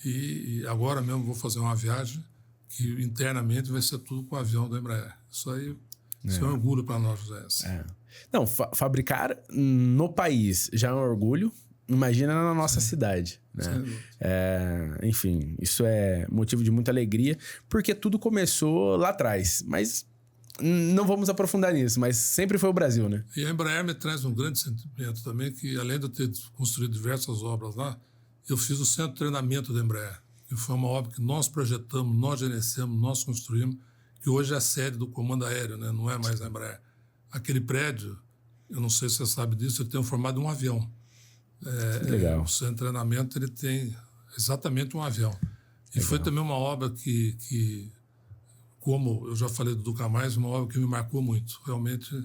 E agora mesmo vou fazer uma viagem que internamente vai ser tudo com o avião da Embraer. Isso aí isso é um orgulho para nós, José. Não, fabricar no país já é um orgulho. Imagina na nossa cidade, né? Enfim, isso é motivo de muita alegria, porque tudo começou lá atrás. Mas não vamos aprofundar nisso, mas sempre foi o Brasil, né? E a Embraer me traz um grande sentimento também, que além de eu ter construído diversas obras lá, eu fiz o centro de treinamento da Embraer, que foi uma obra que nós projetamos, nós gerenciamos, nós construímos, que hoje é a sede do Comando Aéreo, né? Não é mais a Embraer. Aquele prédio, eu não sei se você sabe disso, ele tem o formato de um avião. Legal. O centro de treinamento ele tem exatamente um avião. E foi também uma obra que, como eu já falei do Duca Mais, uma obra que me marcou muito. Realmente,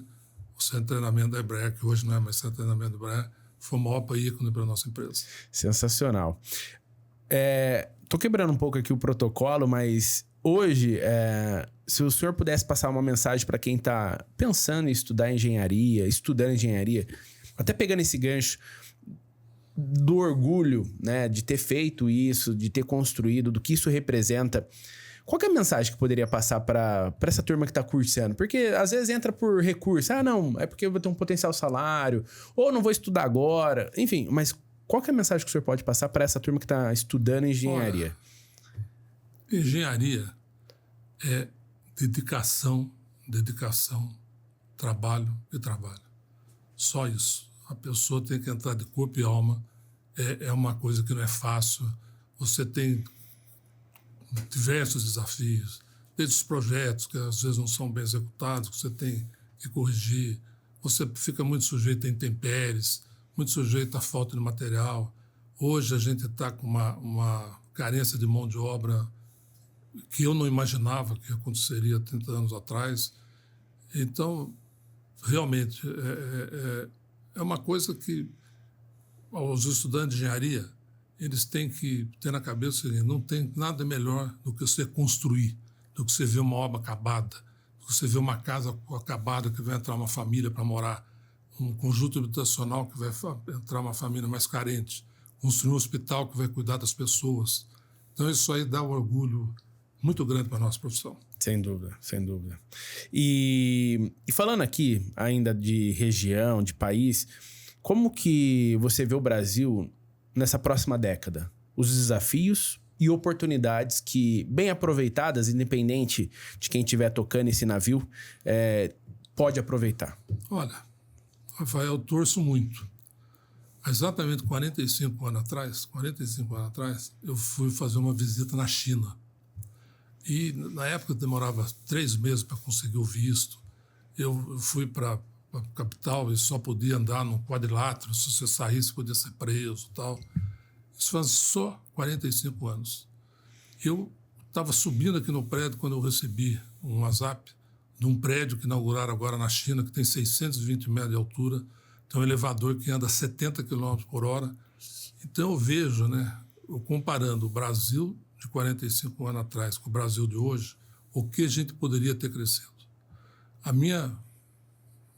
o centro de treinamento da Embraer, que hoje não é mais centro de treinamento da Embraer, foi uma obra ícone para a nossa empresa. Sensacional. Tô quebrando um pouco aqui o protocolo, mas hoje, se o senhor pudesse passar uma mensagem para quem está pensando em estudar engenharia, estudando engenharia, até pegando esse gancho do orgulho, né, de ter feito isso, de ter construído, do que isso representa, qual que é a mensagem que poderia passar para essa turma que está cursando? Porque às vezes entra por recurso. Não, é porque eu vou ter um potencial salário, ou não vou estudar agora. Enfim, mas qual que é a mensagem que o senhor pode passar para essa turma que está estudando engenharia? Olha, engenharia é dedicação, trabalho e trabalho. Só isso. A pessoa tem que entrar de corpo e alma. É uma coisa que não é fácil. Você tem diversos desafios, desde os projetos que às vezes não são bem executados, que você tem que corrigir. Você fica muito sujeito a intempéries, muito sujeito à falta de material. Hoje a gente está com uma carência de mão de obra que eu não imaginava que aconteceria 30 anos atrás. Então, realmente, é uma coisa que os estudantes de engenharia eles têm que ter na cabeça que não tem nada melhor do que você construir, do que você ver uma obra acabada, do que você ver uma casa acabada que vai entrar uma família para morar, um conjunto habitacional que vai entrar uma família mais carente, construir um hospital que vai cuidar das pessoas. Então isso aí dá um orgulho muito grande para a nossa profissão. Sem dúvida, sem dúvida. E falando aqui ainda de região, de país, como que você vê o Brasil nessa próxima década? Os desafios e oportunidades que, bem aproveitadas, independente de quem estiver tocando esse navio, pode aproveitar. Olha, Rafael, eu torço muito. Há exatamente 45 anos atrás, eu fui fazer uma visita na China. E, na época, demorava 3 meses para conseguir o visto. Eu fui para a capital e só podia andar num quadrilátero. Se você saísse, podia ser preso e tal. Isso faz só 45 anos. Eu estava subindo aqui no prédio quando eu recebi um WhatsApp de um prédio que inauguraram agora na China, que tem 620 metros de altura, tem um elevador que anda a 70 km por hora. Então eu vejo, né, eu comparando o Brasil de 45 anos atrás com o Brasil de hoje, o que a gente poderia ter crescido. A minha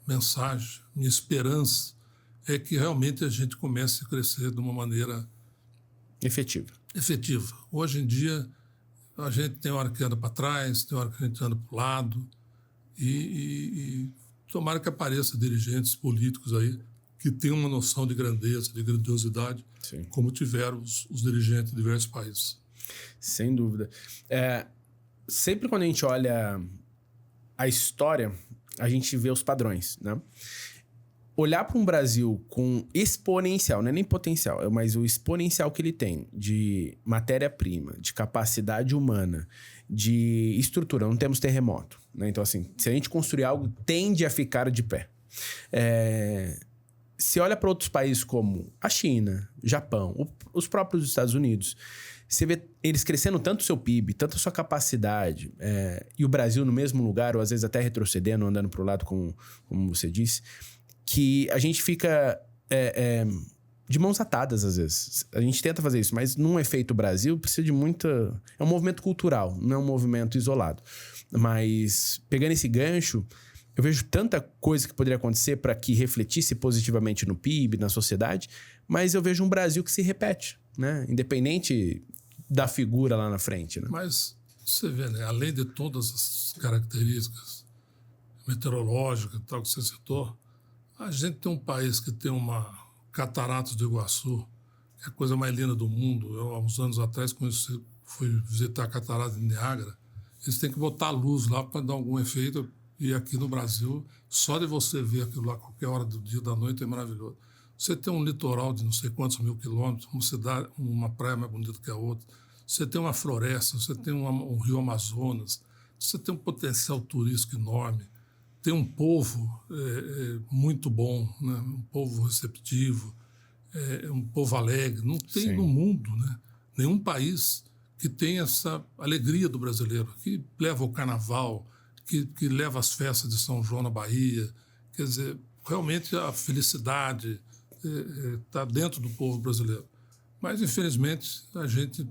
mensagem, minha esperança é que realmente a gente comece a crescer de uma maneira efetiva. Hoje em dia, a gente tem hora que anda para trás, tem hora que a gente anda para o lado, e tomara que apareçam dirigentes políticos aí que tenham uma noção de grandeza, de grandiosidade, sim, como tiveram os dirigentes de diversos países. Sem dúvida. Sempre quando a gente olha a história, a gente vê os padrões, né? Olhar para um Brasil com exponencial, não é nem potencial, mas o exponencial que ele tem de matéria-prima, de capacidade humana, de estrutura, não temos terremoto, né? Então, assim, se a gente construir algo, tende a ficar de pé. Se olha para outros países como a China, Japão, os próprios Estados Unidos, você vê eles crescendo tanto o seu PIB, tanto a sua capacidade, e o Brasil no mesmo lugar, ou às vezes até retrocedendo, andando para o lado, como você disse, que a gente fica de mãos atadas às vezes. A gente tenta fazer isso, mas num efeito Brasil precisa de muita... É um movimento cultural, não é um movimento isolado. Mas pegando esse gancho, Eu vejo tanta coisa que poderia acontecer para que refletisse positivamente no PIB, na sociedade, mas eu vejo um Brasil que se repete, né? Independente da figura lá na frente, né? Mas você vê, né? Além de todas as características meteorológicas e tal que você citou, a gente tem um país que tem uma Cataratas do Iguaçu, que é a coisa mais linda do mundo. Eu, há uns anos atrás, fui visitar a Catarata de Niágara. Eles têm que botar luz lá para dar algum efeito. E aqui no Brasil, só de você ver aquilo lá a qualquer hora do dia, da noite, é maravilhoso. Você tem um litoral de não sei quantos mil quilômetros, uma cidade, uma praia mais bonita que a outra. Você tem uma floresta, você tem um rio Amazonas, você tem um potencial turístico enorme. Tem um povo muito bom, né? Um povo receptivo, um povo alegre. Não tem Sim. no mundo, né? Nenhum país que tem essa alegria do brasileiro, que leva o carnaval, que leva as festas de São João na Bahia. Quer dizer, realmente a felicidade está dentro do povo brasileiro. Mas, infelizmente, a gente,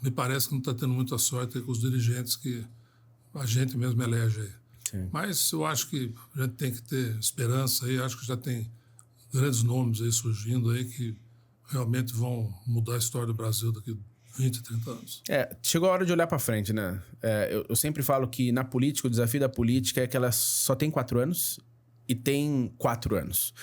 me parece que não está tendo muita sorte com os dirigentes que a gente mesmo elege aí. Sim. Mas eu acho que a gente tem que ter esperança aí. Acho que já tem grandes nomes aí surgindo aí que realmente vão mudar a história do Brasil daqui 20, 30 anos. Chegou a hora de olhar para frente, né? Eu sempre falo que na política, o desafio da política é que ela só tem 4 anos e tem 4 anos.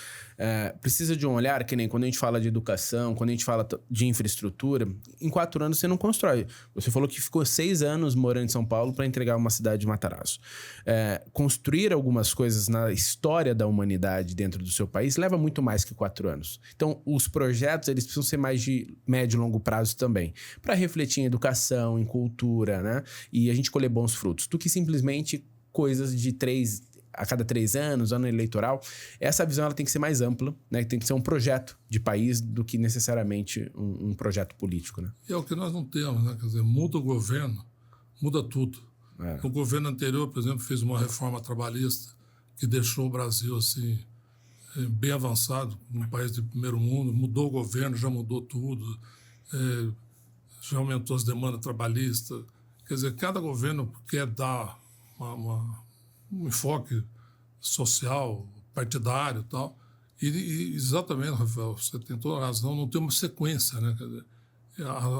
Precisa de um olhar, que nem quando a gente fala de educação, quando a gente fala de infraestrutura, em 4 anos você não constrói. Você falou que ficou 6 anos morando em São Paulo para entregar uma cidade de Matarazzo. Construir algumas coisas na história da humanidade dentro do seu país leva muito mais que 4 anos. Então, os projetos eles precisam ser mais de médio e longo prazo também, para refletir em educação, em cultura, né? E a gente colher bons frutos, do que simplesmente coisas de a cada 3 anos, ano eleitoral. Essa visão ela tem que ser mais ampla, né? Tem que ser um projeto de país do que necessariamente um projeto político, né? E é o que nós não temos, né? Quer dizer, muda o governo, muda tudo. O governo anterior, por exemplo, fez uma reforma trabalhista que deixou o Brasil assim bem avançado, um país de primeiro mundo, mudou o governo, já mudou tudo, já aumentou as demandas trabalhistas. Quer dizer, cada governo quer dar um enfoque social, partidário e tal. E exatamente, Rafael, você tem toda a razão, não tem uma sequência, né? Quer dizer,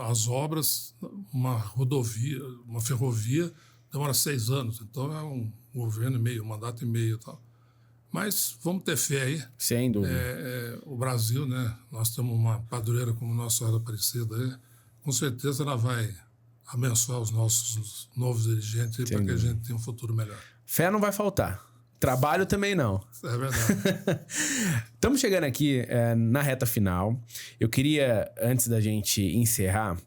as obras, uma rodovia, uma ferrovia, demora 6 anos, então é um governo e meio, um mandato e meio e tal. Mas vamos ter fé aí. Sem dúvida. O Brasil, né? Nós temos uma padroeira como Nossa Senhora Aparecida aí, com certeza ela vai abençoar os nossos novos dirigentes para que a gente tenha um futuro melhor. Fé não vai faltar. Trabalho também não. É verdade. Estamos chegando aqui na reta final. Eu queria, antes da gente encerrar,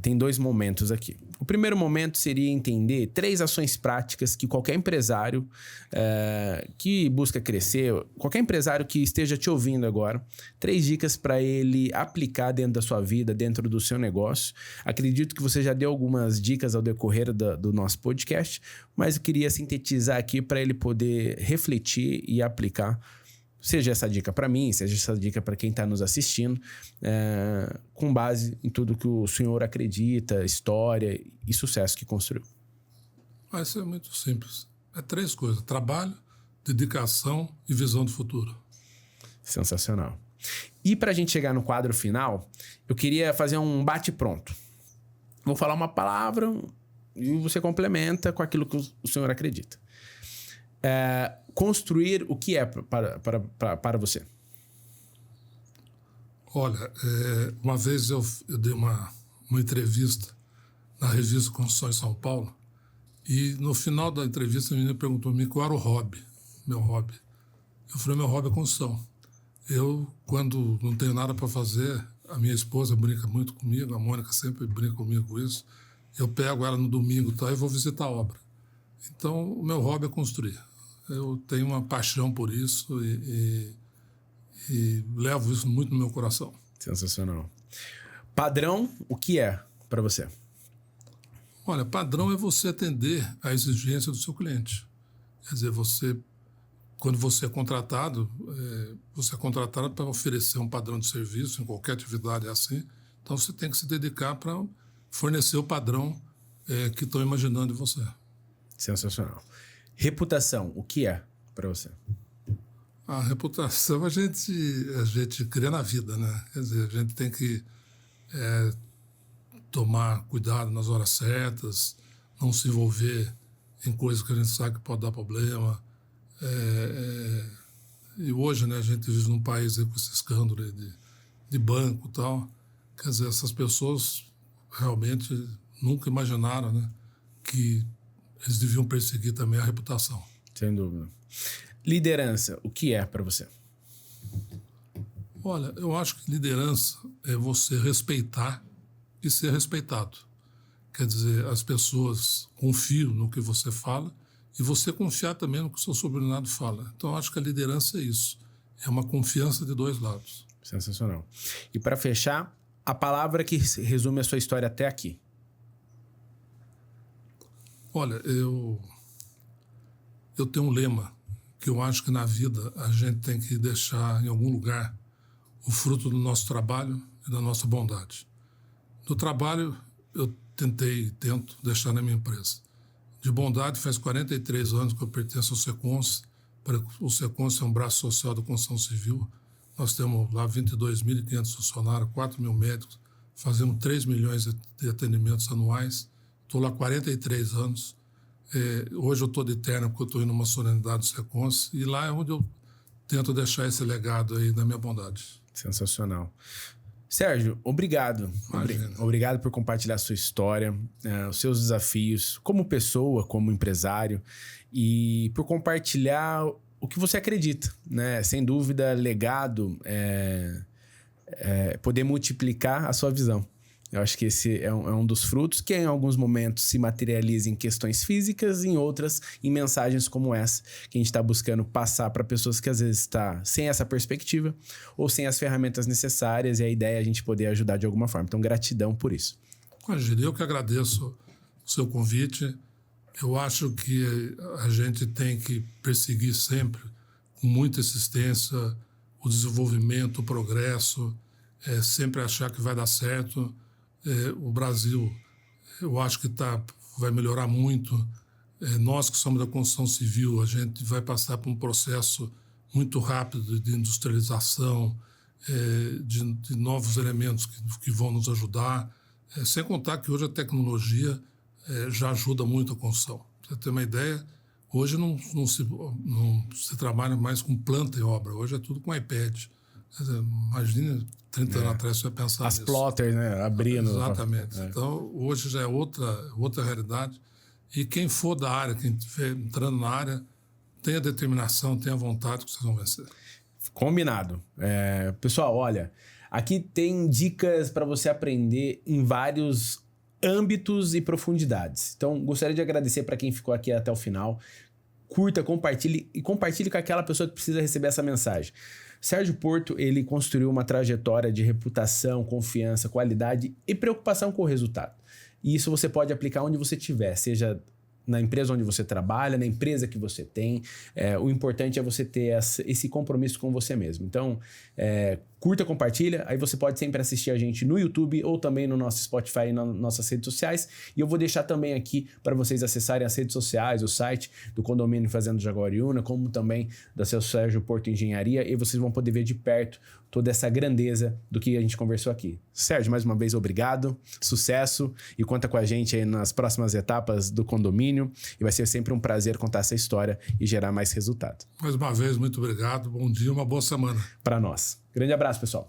tem 2 momentos aqui. O primeiro momento seria entender 3 ações práticas que qualquer empresário que busca crescer, qualquer empresário que esteja te ouvindo agora, 3 dicas para ele aplicar dentro da sua vida, dentro do seu negócio. Acredito que você já deu algumas dicas ao decorrer do nosso podcast, mas eu queria sintetizar aqui para ele poder refletir e aplicar. Seja essa dica para mim, seja essa dica para quem está nos assistindo, com base em tudo que o senhor acredita, história e sucesso que construiu. Vai ser muito simples. É 3 coisas: trabalho, dedicação e visão do futuro. Sensacional. E para a gente chegar no quadro final, eu queria fazer um bate-pronto. Vou falar uma palavra e você complementa com aquilo que o senhor acredita. Construir o que é para você? Olha, uma vez eu dei uma entrevista na revista Construção em São Paulo e no final da entrevista a menina perguntou-me qual era o hobby, meu hobby. Eu falei, meu hobby é construção. Eu, quando não tenho nada para fazer, a minha esposa brinca muito comigo, a Mônica sempre brinca comigo com isso, eu pego ela no domingo e vou visitar a obra. Então, o meu hobby é construir. Eu tenho uma paixão por isso e levo isso muito no meu coração. Sensacional. Padrão, o que é para você? Olha, padrão é você atender à exigência do seu cliente. Quer dizer, quando você é contratado para oferecer um padrão de serviço, em qualquer atividade é assim. Então, você tem que se dedicar para fornecer o padrão que estão imaginando de você. Sensacional. Reputação, o que é para você? A reputação a gente cria na vida, né? Quer dizer, a gente tem que tomar cuidado nas horas certas, não se envolver em coisas que a gente sabe que pode dar problema. E hoje, né, a gente vive num país aí com esse escândalo de banco e tal. Quer dizer, essas pessoas realmente nunca imaginaram, né, que eles deviam perseguir também a reputação. Sem dúvida. Liderança, o que é para você? Olha, eu acho que liderança é você respeitar e ser respeitado. Quer dizer, as pessoas confiam no que você fala e você confiar também no que o seu subordinado fala. Então, eu acho que a liderança é isso. É uma confiança de dois lados. Sensacional. E para fechar, a palavra que resume a sua história até aqui. Olha, eu tenho um lema que eu acho que na vida a gente tem que deixar em algum lugar o fruto do nosso trabalho e da nossa bondade. No trabalho, eu tento deixar na minha empresa. De bondade, faz 43 anos que eu pertenço ao Secons. O Secons é um braço social da construção civil. Nós temos lá 22.500 funcionários, 4 mil médicos, fazemos 3 milhões de atendimentos anuais. Estou lá há 43 anos. Hoje eu estou de terno porque eu estou indo numa solenidade do Secons. E lá é onde eu tento deixar esse legado aí da minha bondade. Sensacional. Sérgio, obrigado. Obrigado por compartilhar a sua história, os seus desafios como pessoa, como empresário e por compartilhar o que você acredita, né? Sem dúvida, legado é poder multiplicar a sua visão. Eu acho que esse é um dos frutos que em alguns momentos se materializa em questões físicas, em outras em mensagens como essa, que a gente está buscando passar para pessoas que às vezes estão sem essa perspectiva ou sem as ferramentas necessárias, e a ideia é a gente poder ajudar de alguma forma. Então, gratidão por isso. Imagina, eu que agradeço o seu convite. Eu acho que a gente tem que perseguir sempre, com muita insistência, o desenvolvimento, o progresso, sempre achar que vai dar certo. O Brasil, eu acho que vai melhorar muito. Nós que somos da construção civil, a gente vai passar por um processo muito rápido de industrialização, de novos elementos que vão nos ajudar. Sem contar que hoje a tecnologia já ajuda muito a construção. Pra você ter uma ideia, hoje não se trabalha mais com planta e obra, hoje é tudo com iPad. Imagina, 30 anos atrás você vai pensar As nisso. plotters, né? Abrindo. Exatamente. Então, hoje já é outra realidade. E quem for da área, quem estiver entrando na área, tenha determinação, tenha vontade que vocês vão vencer. Combinado. Pessoal, olha, aqui tem dicas para você aprender em vários âmbitos e profundidades. Então, gostaria de agradecer para quem ficou aqui até o final. Curta, compartilhe e compartilhe com aquela pessoa que precisa receber essa mensagem. Sérgio Porto, ele construiu uma trajetória de reputação, confiança, qualidade e preocupação com o resultado. E isso você pode aplicar onde você estiver, seja na empresa onde você trabalha, na empresa que você tem. O importante é você ter esse compromisso com você mesmo. Então, curta, compartilha. Aí você pode sempre assistir a gente no YouTube ou também no nosso Spotify e nas nossas redes sociais. E eu vou deixar também aqui para vocês acessarem as redes sociais, o site do Condomínio Fazenda Jaguariúna, como também da seu Sérgio Porto Engenharia. E vocês vão poder ver de perto toda essa grandeza do que a gente conversou aqui. Sérgio, mais uma vez, obrigado, sucesso e conta com a gente aí nas próximas etapas do condomínio e vai ser sempre um prazer contar essa história e gerar mais resultado. Mais uma vez, muito obrigado, bom dia, uma boa semana. Para nós. Grande abraço, pessoal.